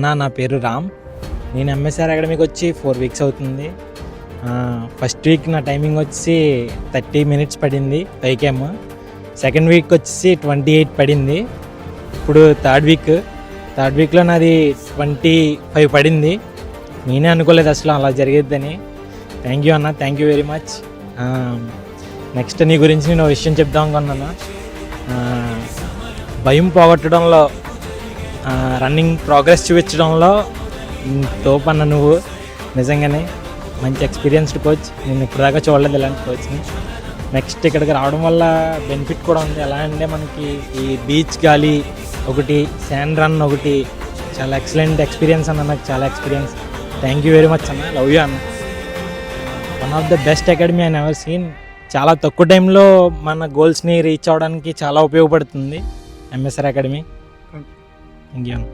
నా పేరు రామ్. నేను ఎంఎస్ఆర్ అకాడమీకి వచ్చి 4 వీక్స్ అవుతుంది. ఫస్ట్ వీక్ నా టైమింగ్ వచ్చి 30 minutes పడింది 5 km. సెకండ్ వీక్ వచ్చి 28 పడింది. ఇప్పుడు థర్డ్ వీక్లో నాది 25 పడింది. నేనే అనుకోలేదు అసలు అలా జరిగేద్దని. థ్యాంక్ యూ అన్న, thank you very much. Next నీ గురించి నేను విషయం చెప్దాం అనుకున్నాను. భయం పోగొట్టడంలో, రన్నింగ్ ప్రోగ్రెస్ చూపించడంలో తోపన్న నువ్వు. నిజంగానే మంచి ఎక్స్పీరియన్స్డ్ కోచ్. నేను ఇప్పటిదాకా చూడలేదు ఇలాంటి కోచ్ని. నెక్స్ట్ ఇక్కడికి రావడం వల్ల బెనిఫిట్ కూడా ఉంది. ఎలా అంటే మనకి ఈ బీచ్ గాలి ఒకటి, శాండ్ రన్ ఒకటి, చాలా ఎక్సలెంట్ ఎక్స్పీరియన్స్ అన్న. నాకు చాలా experience. Thank you very much అన్న, లవ్ యూ అన్న. One of the best academy I never seen. చాలా తక్కువ టైంలో మన గోల్స్ని రీచ్ అవ్వడానికి చాలా ఉపయోగపడుతుంది ఎంఎస్ఆర్ అకాడమీ. థ్యాంక్ యూ అన్న.